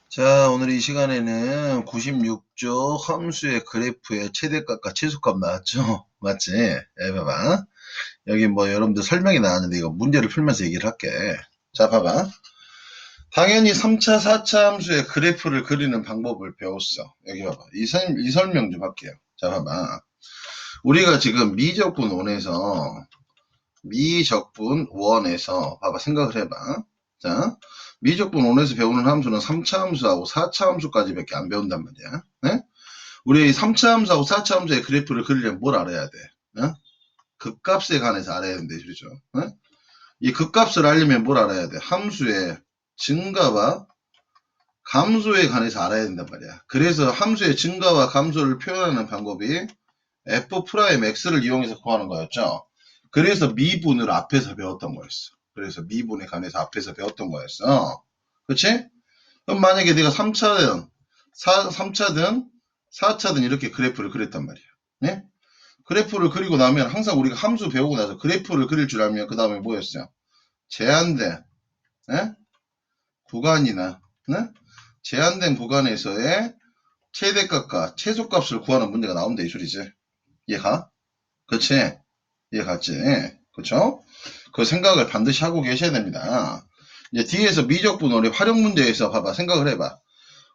자, 오늘 이 시간에는 96조 함수의 그래프의 최대값과 최소값 나왔죠? 맞지? 봐봐. 여기 뭐 여러분들 설명이 나왔는데 이거 문제를 풀면서 얘기를 할게. 자, 봐봐. 당연히 3차, 4차 함수의 그래프를 그리는 방법을 배웠어. 여기 봐봐. 이 설명 좀 할게요. 자, 봐봐. 우리가 지금 미적분 원에서 봐봐. 생각을 해봐. 자, 미적분 원에서 배우는 함수는 3차 함수하고 4차 함수까지밖에 안 배운단 말이야. 네? 우리 3차 함수하고 4차 함수의 그래프를 그리려면 뭘 알아야 돼? 어? 극값에 관해서 알아야 되는데, 그렇죠? 어? 이 극값을 알려면 뭘 알아야 돼? 함수의 증가와 감소에 관해서 알아야 된단 말이야. 그래서 함수의 증가와 감소를 표현하는 방법이 f'x를 이용해서 구하는 거였죠. 그래서 미분을 앞에서 배웠던 거였어. 그래서 미분에 관해서 앞에서 배웠던 거였어. 그치? 그럼 만약에 내가 3차든 3차든 4차든 이렇게 그래프를 그렸단 말이야. 네? 그래프를 그리고 나면 항상 우리가 함수 배우고 나서 그래프를 그릴 줄 알면 그 다음에 뭐였어요? 제한된 예? 구간이나 네? 제한된 구간에서의 최대값과 최소값을 구하는 문제가 나온다 이 소리지. 이해가? 그치? 이해갔지? 그쵸? 그 생각을 반드시 하고 계셔야 됩니다. 이제 뒤에서 미적분원의 활용 문제에서 봐봐 생각을 해봐.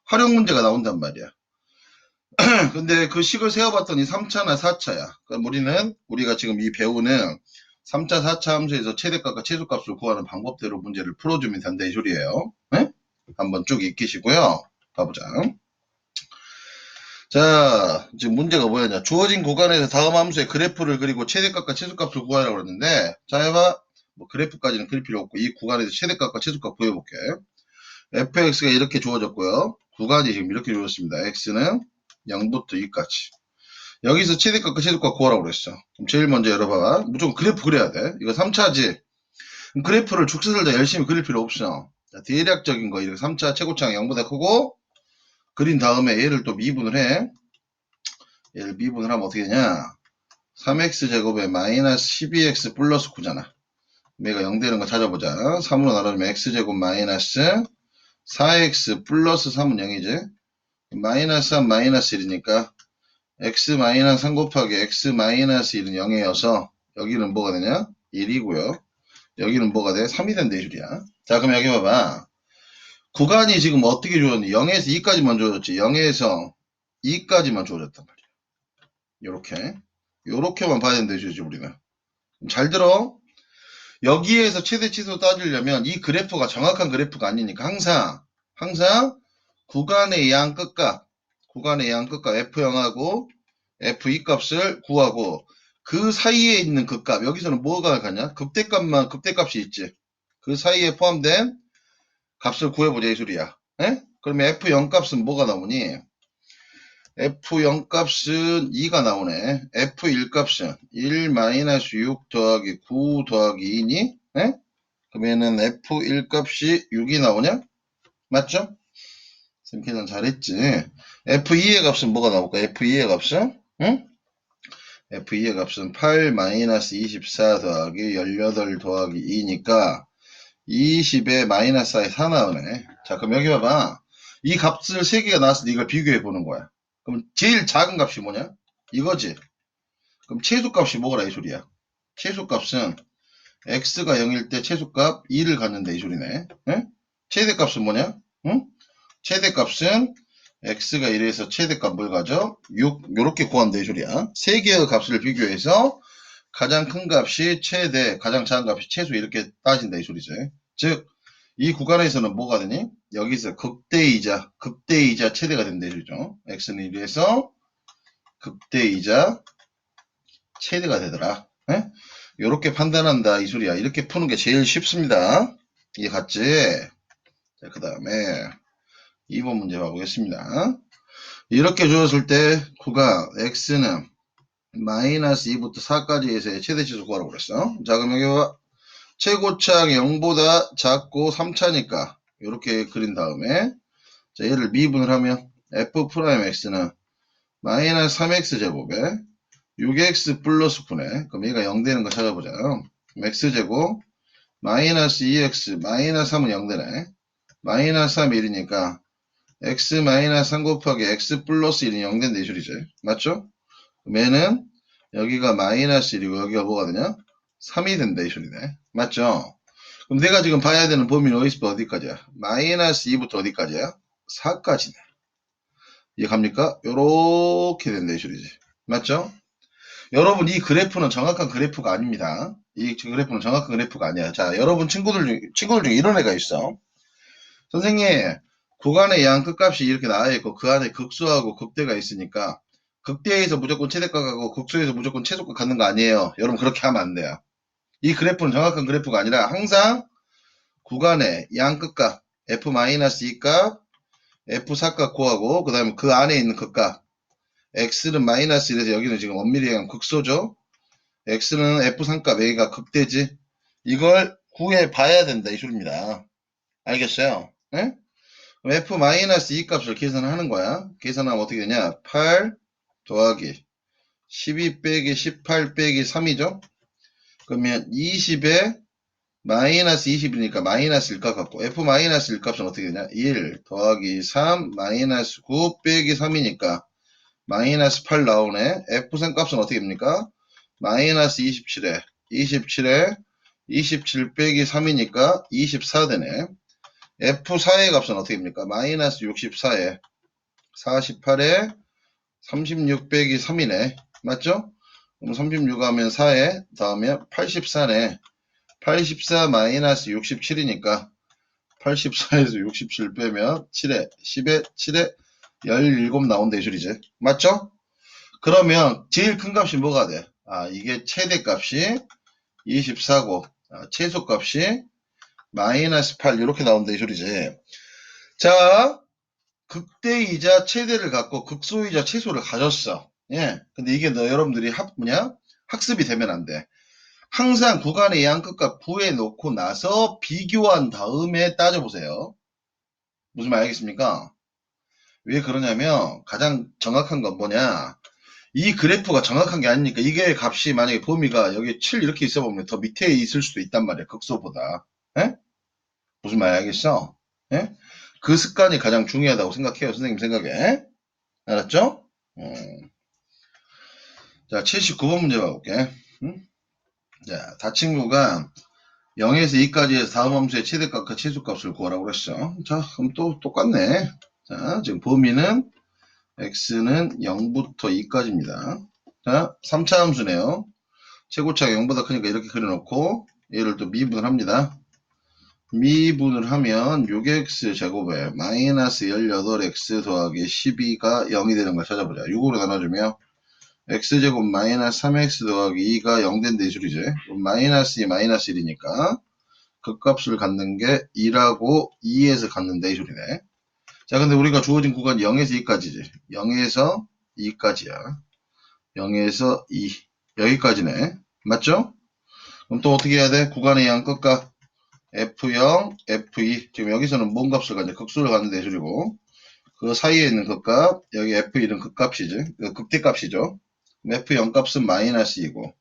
활용 문제가 나온단 말이야. 근데 그 식을 세어봤더니 3차나 4차야. 그럼 우리가 지금 이 배우는 3차, 4차 함수에서 최대값과 최소값을 구하는 방법대로 문제를 풀어주면 된다 이 소리예요. 네? 한번 쭉 익히시고요. 가보자. 자, 지금 문제가 뭐였냐. 주어진 구간에서 다음 함수의 그래프를 그리고 최대값과 최소값을 구하라고 그랬는데, 자, 해봐. 뭐 그래프까지는 그릴 필요 없고, 이 구간에서 최대값과 최소값 구해볼게. fx가 이렇게 주어졌고요. 구간이 지금 이렇게 주어졌습니다. x는 0부터 2까지. 여기서 최대값과 최소값 구하라고 그랬어. 그럼 제일 먼저 열어봐봐. 무조건 그래프 그려야 돼. 이거 3차지. 그래프를 죽서들다 열심히 그릴 필요 없어. 자, 대략적인 거, 이렇게 3차 최고차가 0보다 크고, 그린 다음에 얘를 또 미분을 해. 얘를 미분을 하면 어떻게 되냐. 3x제곱에 마이너스 12x 플러스 9잖아. 얘가 0 되는 거 찾아보자. 3으로 나누면 x제곱 마이너스 4x 플러스 3은 0이지. 마이너스 3 마이너스 1이니까 x 마이너스 3 곱하기 x 마이너스 1은 0이어서 여기는 뭐가 되냐? 1이고요. 여기는 뭐가 돼? 3이 된다 이 소리야. 자, 그럼 여기 봐봐. 구간이 지금 어떻게 주어졌니? 0에서 2까지만 주어졌지. 0에서 2까지만 주어졌단 말이야. 요렇게만 봐야 된다 이 소리지 우리는. 잘 들어. 여기에서 최대 치수 따지려면 이 그래프가 정확한 그래프가 아니니까 항상 구간의 양끝값 F0하고 F2 값을 구하고 그 사이에 있는 극값, 여기서는 뭐가 가냐? 극대값이 있지. 그 사이에 포함된 값을 구해보자 이 소리야. 에? 그러면 F0 값은 뭐가 나오니? F0 값은 2가 나오네. F1 값은 1-6 더하기 9 더하기 2니? 에? 그러면은 F1 값이 6이 나오냐? 맞죠? 쌤 잘했지. F2의 값은 뭐가 나올까? F2의 값은? 응? F2의 값은 8-24 더하기 18 더하기 2니까 20에 마이너스 4 나오네. 자, 그럼 여기 봐봐. 이 값을 3개가 나왔을 때 이걸 비교해 보는 거야. 그럼 제일 작은 값이 뭐냐? 이거지. 그럼 최소값이 뭐라 이 소리야? 최소값은 x가 0일 때 최소값 2를 갖는다 이 소리네. 응? 최대값은 뭐냐? 응? 최대값은 x가 1에서 최대값 뭘 가져? 6 요렇게 구한다 이 소리야. 세 개의 값을 비교해서 가장 큰 값이 최대, 가장 작은 값이 최소 이렇게 따진다 이 소리지. 즉 이 구간에서는 뭐가 되니? 여기서 극대이자 최대가 된다 이 소리죠. x는 1에서 극대이자 최대가 되더라. 예? 요렇게 판단한다 이 소리야. 이렇게 푸는 게 제일 쉽습니다. 이해 갔지? 자, 그 다음에 2번 문제 봐보겠습니다. 이렇게 주었을 때 구간 x는 마이너스 2부터 4까지에서의 최대치수 구하라고 그랬어. 자, 그럼 여기 봐. 최고차항 0보다 작고 3차니까 이렇게 그린 다음에 자, 얘를 미분을 하면 f'x는 마이너스 3x제곱에 6x 플러스 9네. 그럼 얘가 0 되는 거 찾아보자. x제곱 마이너스 2x 마이너스 3은 0 되네. 마이너스 3이 1이니까 x 마이너스 3 곱하기 x 플러스 1이 0 된다 이 소리지. 맞죠? 그럼 얘는 여기가 마이너스 1이고 여기가 뭐가 되냐? 3이 된다 이 소리네. 맞죠? 그럼 내가 지금 봐야 되는 범위는 어디서부터 어디까지야? 마이너스 2부터 어디까지야? 4까지네. 이해 갑니까? 요렇게 된다 이 소리지. 맞죠? 여러분 이 그래프는 정확한 그래프가 아닙니다. 이 그래프는 정확한 그래프가 아니야. 자, 여러분 친구들 중에 이런 애가 있어. 선생님, 구간의 양 끝값이 이렇게 나와 있고 그 안에 극수하고 극대가 있으니까 극대에서 무조건 최대값 가고 극수에서 무조건 최소값 갖는 거 아니에요. 여러분 그렇게 하면 안 돼요. 이 그래프는 정확한 그래프가 아니라 항상 구간의 양 끝값 f-2값, f4값 구하고 그 다음에 그 안에 있는 극값 x는 마이너스 1에서 여기는 지금 엄밀히 얘기하면 극소죠. x는 f3값 a가 극대지. 이걸 구해 봐야 된다 이 소리입니다. 알겠어요? 네? f-2 값을 계산하는 거야. 계산하면 어떻게 되냐? 8 더하기 12 빼기 18 빼기 3이죠? 그러면 20에 마이너스 20이니까 마이너스 1값 같고 f-1 값은 어떻게 되냐? 1 더하기 3 마이너스 9 빼기 3이니까 마이너스 8 나오네. f3 값은 어떻게 됩니까? 마이너스 27에 27 빼기 3이니까 24 되네. f4의 값은 어떻게 됩니까? 마이너스 64에 48에 36 빼기 3이네. 맞죠? 그럼 36 하면 4에 다음에 84네. 84 마이너스 67이니까 84에서 67 빼면 7에 10에 7에 17 나온다 이 소리지. 맞죠? 그러면 제일 큰 값이 뭐가 돼? 이게 최대값이 24고 최소값이 마이너스 8 이렇게 나온다 이 소리지. 자, 극대이자 최대를 갖고 극소이자 최소를 가졌어. 예. 근데 이게 여러분들이 학습이 되면 안 돼. 항상 구간의 양 끝값 구해 놓고 나서 비교한 다음에 따져보세요. 무슨 말 알겠습니까? 왜 그러냐면 가장 정확한 건 뭐냐? 이 그래프가 정확한 게 아니니까 이게 값이 만약에 범위가 여기 7 이렇게 있어 보면 더 밑에 있을 수도 있단 말이야. 극소보다. 예? 무슨 말 알겠어? 예? 그 습관이 가장 중요하다고 생각해요. 선생님 생각에. 알았죠? 자, 79번 문제 봐볼게. 응? 자, 다친구가 0에서 2까지 해서 다음 함수의 최대값과 최소값을 구하라고 그랬어. 자, 그럼 또 똑같네. 자, 지금 범위는 x는 0부터 2까지입니다. 자, 3차 함수네요. 최고차가 0보다 크니까 이렇게 그려놓고 얘를 또 미분을 합니다. 미분을 하면 6x 제곱에 마이너스 18x 더하기 12가 0이 되는 걸 찾아보자. 6으로 나눠주면 x제곱 마이너스 3x 더하기 2가 0 된다 이 소리지. 마이너스 2 마이너스 1이니까 그 값을 갖는 게 2라고 2에서 갖는다 이 소리네. 자, 근데 우리가 주어진 구간이 0에서 2까지지. 0에서 2까지야. 0에서 2 여기까지네. 맞죠? 그럼 또 어떻게 해야 돼? 구간의 양 끝값 f0, f2 지금 여기서는 뭔 값을 갖냐? 극수를 갖는다 이 소리고 그 사이에 있는 극값 여기 f1은 극값이지. 극대값이죠. f0 값은 마이너스 2고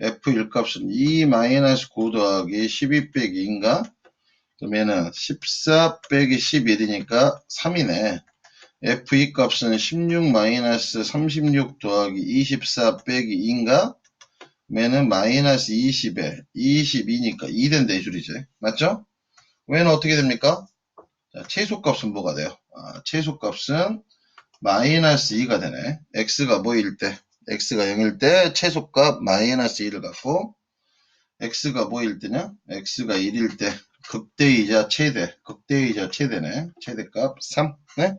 f1 값은 2 마이너스 9 더하기 12 빼기 2인가? 그러면은 14 빼기 11이니까 3이네. f2 값은 16 마이너스 36 더하기 24 빼기 2인가? 그러면은 마이너스 20에 22니까 2 된다 이 줄이지. 맞죠? 얘는 어떻게 됩니까? 자, 최소값은 뭐가 돼요? 최소값은 마이너스 2가 되네. x가 뭐일 때? x가 0일 때 최소값 마이너스 2를 갖고 x가 뭐일 때냐? x가 1일 때 극대이자 최대, 극대이자 최대네. 최대값 3. 네?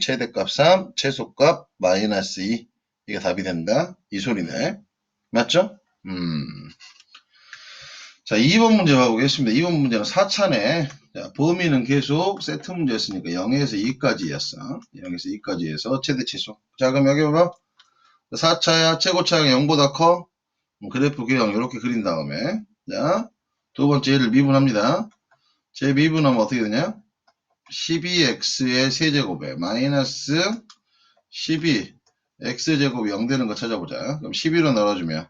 최대값 3, 최소값 마이너스 2. 이게 답이 된다. 이 소리네. 맞죠? 자, 2번 문제 봐보겠습니다. 2번 문제는 4차네. 자, 범위는 계속 세트 문제였으니까 0에서 2까지였어. 0에서 2까지에서 최대 최소. 자, 그럼 여기 봐봐. 4차야, 최고차가 0보다 커. 그래프 그냥 이렇게 그린 다음에. 자, 두 번째 얘를 미분합니다. 제 미분하면 어떻게 되냐? 12x의 세제곱에 마이너스 12 x제곱이 0 되는 거 찾아보자. 그럼 12로 나눠주면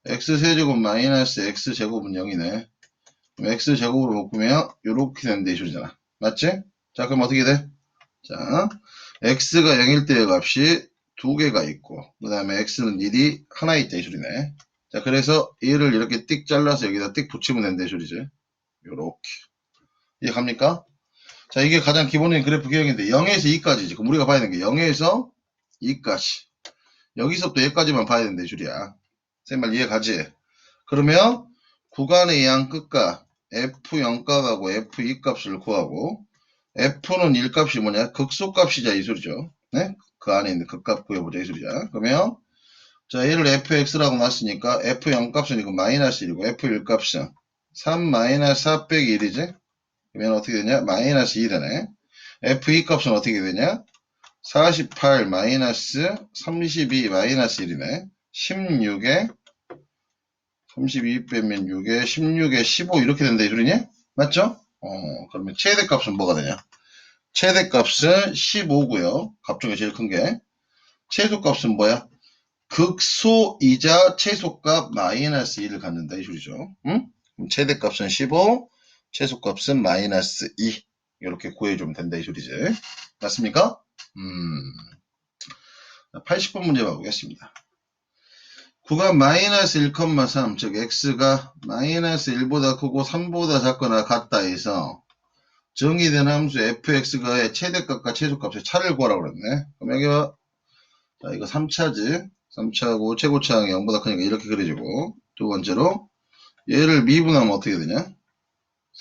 x세제곱 마이너스 x제곱은 0이네. 그럼 x제곱으로 묶으면 요렇게 되는데 이 소리잖아. 맞지? 자, 그럼 어떻게 돼? 자, x가 0일 때의 값이 두 개가 있고, 그 다음에 x는 1이 하나 있다 이 소리네. 자, 그래서 얘를 이렇게 띡 잘라서 여기다 띡 붙이면 된다 이 소리지. 요렇게. 이해갑니까? 자, 이게 가장 기본적인 그래프 기억인데 0에서 2까지지. 그럼 우리가 봐야 되는 게 0에서 2까지. 여기서부터 여기까지만 봐야 된다 이 줄이야. 쌤 말 이해가지? 그러면 구간의 양 끝값 f0 값하고 f2 값을 구하고 f는 1값이 뭐냐? 극소값이자 이 소리죠. 네? 그 안에 있는 극값 구해보자 이 소리야. 그러면 자 얘를 fx라고 놨으니까 f0 값은 이거 마이너스 1이고 f1 값은 3 마이너스 4 빼기 1이지? 그러면 어떻게 되냐? 마이너스 2 되네. f2 값은 어떻게 되냐? 48 마이너스 32 마이너스 1이네. 16에 32 빼면 6에 16에 15 이렇게 된다 이 소리니? 맞죠? 그러면 최대값은 뭐가 되냐? 최대값은 15고요. 값 중에 제일 큰 게. 최소값은 뭐야? 극소이자 최소값 마이너스 1을 갖는다 이 소리죠. 응? 그럼 최대값은 15, 최소값은 마이너스 2 이렇게 구해주면 된다 이 소리지. 맞습니까? 80번 문제 봐보겠습니다. 구간 마이너스 1,3 즉 x가 마이너스 1보다 크고 3보다 작거나 같다 해서 정의된 함수 fx가의 최대값과 최소값의 차를 구하라고 그랬네. 그럼 여기가 자 이거 3차지. 3차고 최고차항이 0보다 크니까 이렇게 그려지고 두 번째로 얘를 미분하면 어떻게 되냐?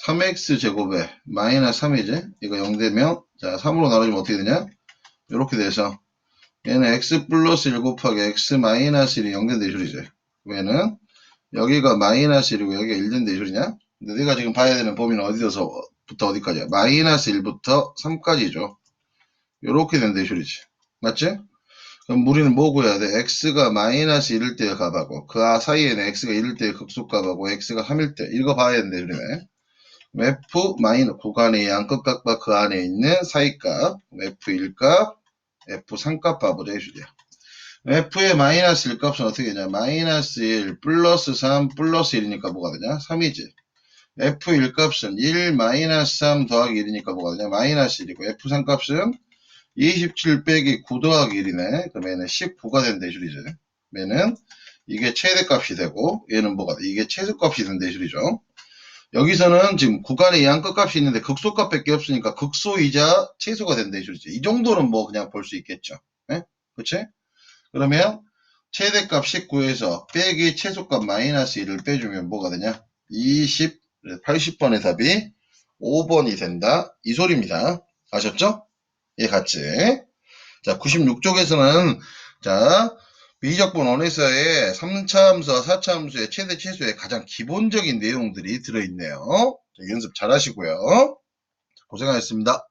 3x 제곱에 마이너스 3이지. 이거 0 되면 자 3으로 나눠주면 어떻게 되냐? 이렇게 돼서 얘는 x 플러스 1 곱하기 x 마이너스 1이 0 된다 이 소리지. 얘는 여기가 마이너스 1이고 여기가 1 된다 이 소리냐? 근데 내가 지금 봐야 되는 범위는 어디서부터 어디까지야? 마이너스 1부터 3까지죠. 요렇게 된다 이 소리지. 맞지? 그럼 우리는 뭐 구해야 돼? x가 마이너스 1일 때의 값하고 그 사이에는 x가 1일 때의 극소값하고 x가 3일 때 이거 봐야 된다 이 소리네. f 마이너스 구간의 양 끝값과 그 안에 있는 사이값 f1값 f3값 봐보자 이 소리야. f의 마이너스 1값은 어떻게 되냐? 마이너스 1 플러스 3 플러스 1이니까 뭐가 되냐? 3이지. f1 값은 1 마이너스 3 더하기 1이니까 뭐가 되냐? 마이너스 1이고 f3 값은 27 빼기 9 더하기 1이네. 그럼 얘는 19가 된다 이 소리죠. 얘는 이게 최대값이 되고 얘는 뭐가 돼? 이게 최소값이 된다 이 소리죠. 여기서는 지금 구간의 양 끝값이 있는데 극소값밖에 없으니까 극소이자 최소가 된다 이 소리죠. 이 정도는 뭐 그냥 볼 수 있겠죠. 네? 그치? 그러면 최대값 19에서 빼기 최소값 마이너스 1을 빼주면 뭐가 되냐? 20, 80번의 답이 5번이 된다. 이 소리입니다. 아셨죠? 예, 같이. 자, 96쪽에서는, 자, 미적분 원에서의 3차 함수와 4차 함수의 최대 최소의 가장 기본적인 내용들이 들어있네요. 자, 연습 잘 하시고요. 고생하셨습니다.